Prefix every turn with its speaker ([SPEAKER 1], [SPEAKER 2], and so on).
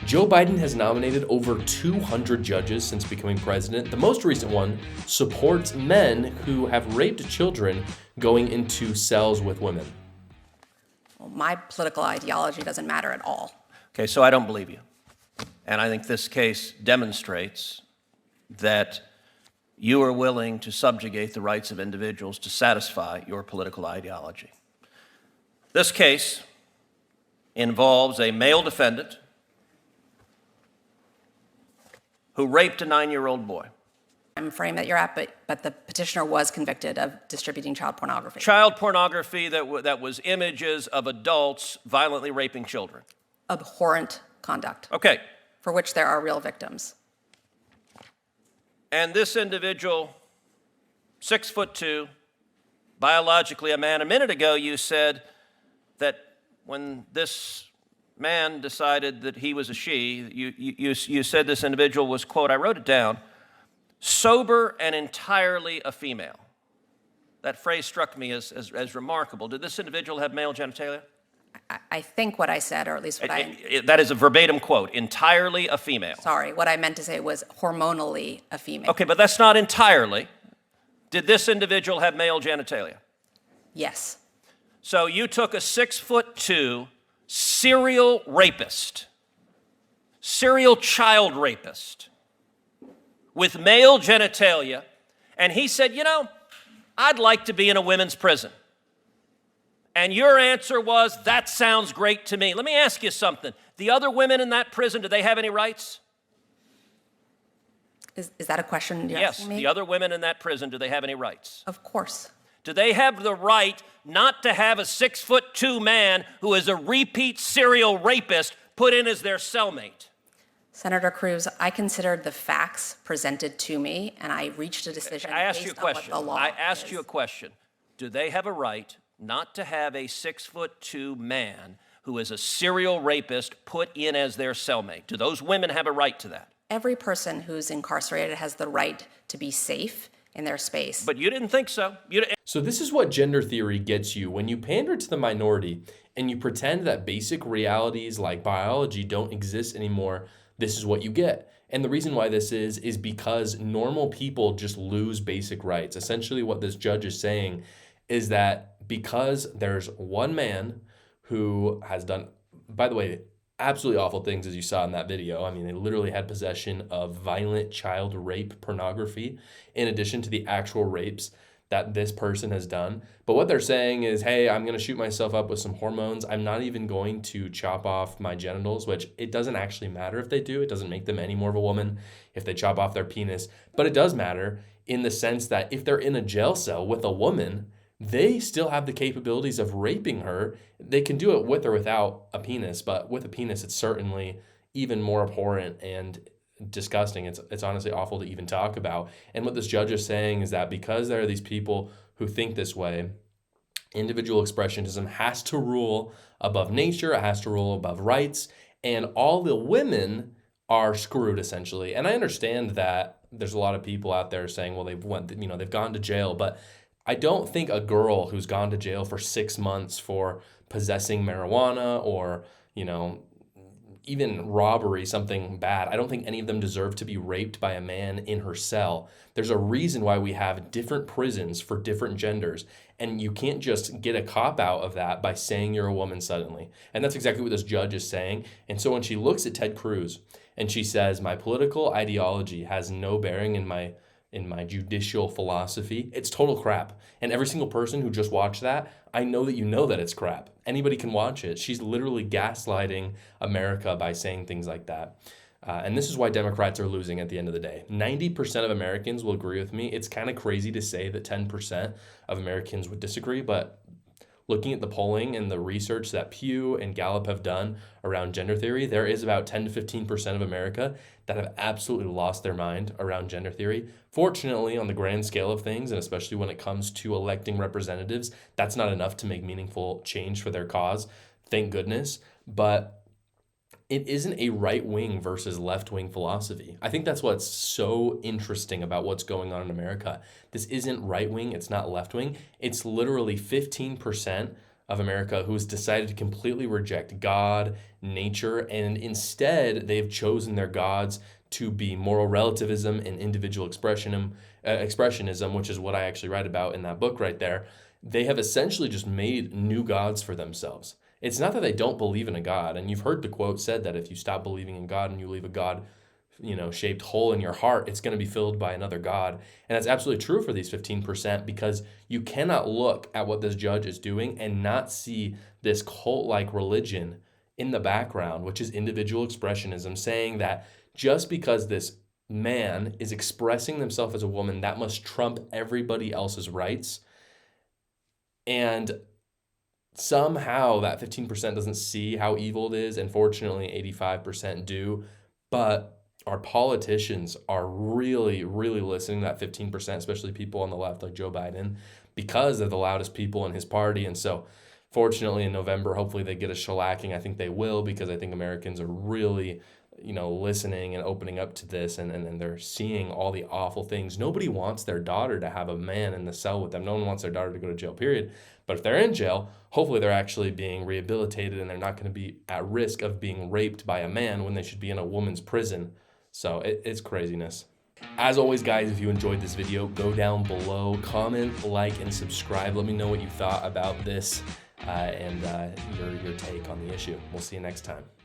[SPEAKER 1] Joe Biden has nominated over 200 judges since becoming president. The most recent one supports men who have raped children going into cells with women.
[SPEAKER 2] Well, my political ideology doesn't matter at all.
[SPEAKER 3] Okay, so I don't believe you. And I think this case demonstrates that you are willing to subjugate the rights of individuals to satisfy your political ideology. This case involves a male defendant who raped a 9-year-old boy.
[SPEAKER 2] I'm frame that you're at, but the petitioner was convicted of distributing child pornography.
[SPEAKER 3] Child pornography that was images of adults violently raping children.
[SPEAKER 2] Abhorrent conduct.
[SPEAKER 3] Okay.
[SPEAKER 2] For which there are real victims.
[SPEAKER 3] And this individual, 6'2", biologically a man. A minute ago you said that when this man decided that he was a she, you said this individual was, quote, I wrote it down, sober and entirely a female. That phrase struck me as remarkable. Did this individual have male genitalia?
[SPEAKER 2] I think what I said, or at least what
[SPEAKER 3] that is a verbatim quote, entirely a female.
[SPEAKER 2] Sorry, what I meant to say was hormonally a female.
[SPEAKER 3] Okay, but that's not entirely. Did this individual have male genitalia?
[SPEAKER 2] Yes.
[SPEAKER 3] So you took a 6'2" serial rapist, serial child rapist with male genitalia, and he said, you know, I'd like to be in a women's prison. And your answer was, that sounds great to me. Let me ask you something. The other women in that prison, do they have any rights?
[SPEAKER 2] Is that a question you're
[SPEAKER 3] yes,
[SPEAKER 2] asking me?
[SPEAKER 3] The other women in that prison, do they have any rights?
[SPEAKER 2] Of course.
[SPEAKER 3] Do they have the right not to have a 6'2" man who is a repeat serial rapist put in as their cellmate?
[SPEAKER 2] Senator Cruz, I considered the facts presented to me, and I reached a decision based on what the law is.
[SPEAKER 3] I asked you a question. Do they have a right not to have a 6'2" man who is a serial rapist put in as their cellmate? Do those women have a right to that?
[SPEAKER 2] Every person who's incarcerated has the right to be safe in their space.
[SPEAKER 3] But you didn't think so.
[SPEAKER 1] So this is what gender theory gets you. When you pander to the minority and you pretend that basic realities like biology don't exist anymore, this is what you get. And the reason why this is because normal people just lose basic rights. Essentially what this judge is saying is that because there's one man who has done, by the way, absolutely awful things, as you saw in that video. I mean, they literally had possession of violent child rape pornography in addition to the actual rapes that this person has done. But what they're saying is, hey, I'm going to shoot myself up with some hormones. I'm not even going to chop off my genitals, which it doesn't actually matter if they do. It doesn't make them any more of a woman if they chop off their penis. But it does matter in the sense that if they're in a jail cell with a woman, they still have the capabilities of raping her. They can do it with or without a penis, but with a penis, it's certainly even more abhorrent and disgusting. It's honestly awful to even talk about. And what this judge is saying is that because there are these people who think this way, individual expressionism has to rule above nature, it has to rule above rights, and all the women are screwed essentially. And I understand that there's a lot of people out there saying, well, they've gone to jail, but I don't think a girl who's gone to jail for 6 months for possessing marijuana or, even robbery, something bad, I don't think any of them deserve to be raped by a man in her cell. There's a reason why we have different prisons for different genders, and you can't just get a cop out of that by saying you're a woman suddenly. And that's exactly what this judge is saying. And so when she looks at Ted Cruz and she says, my political ideology has no bearing in my judicial philosophy, it's total crap. And every single person who just watched that, I know that you know that it's crap. Anybody can watch it. She's literally gaslighting America by saying things like that. And this is why Democrats are losing at the end of the day. 90% of Americans will agree with me. It's kind of crazy to say that 10% of Americans would disagree, but looking at the polling and the research that Pew and Gallup have done around gender theory, there is about 10 to 15% of America that have absolutely lost their mind around gender theory. Fortunately, on the grand scale of things, and especially when it comes to electing representatives, that's not enough to make meaningful change for their cause. Thank goodness. But it isn't a right-wing versus left-wing philosophy. I think that's what's so interesting about what's going on in America. This isn't right-wing, it's not left-wing. It's literally 15% of America who has decided to completely reject God, nature, and instead they've chosen their gods to be moral relativism and individual expressionism, which is what I actually write about in that book right there. They have essentially just made new gods for themselves. It's not that they don't believe in a God, and you've heard the quote said that if you stop believing in God and you leave a God, shaped hole in your heart, it's going to be filled by another God. And that's absolutely true for these 15%, because you cannot look at what this judge is doing and not see this cult-like religion in the background, which is individual expressionism, saying that just because this man is expressing himself as a woman, that must trump everybody else's rights. And somehow that 15% doesn't see how evil it is, and fortunately 85% do. But our politicians are really, really listening to that 15%, especially people on the left like Joe Biden, because they're the loudest people in his party. And so fortunately in November, hopefully they get a shellacking. I think they will, because I think Americans are really, listening and opening up to this, and they're seeing all the awful things. Nobody wants their daughter to have a man in the cell with them. No one wants their daughter to go to jail, period. But if they're in jail, hopefully they're actually being rehabilitated and they're not going to be at risk of being raped by a man when they should be in a woman's prison. So it's craziness. As always, guys, if you enjoyed this video, go down below, comment, like, and subscribe. Let me know what you thought about this and your take on the issue. We'll see you next time.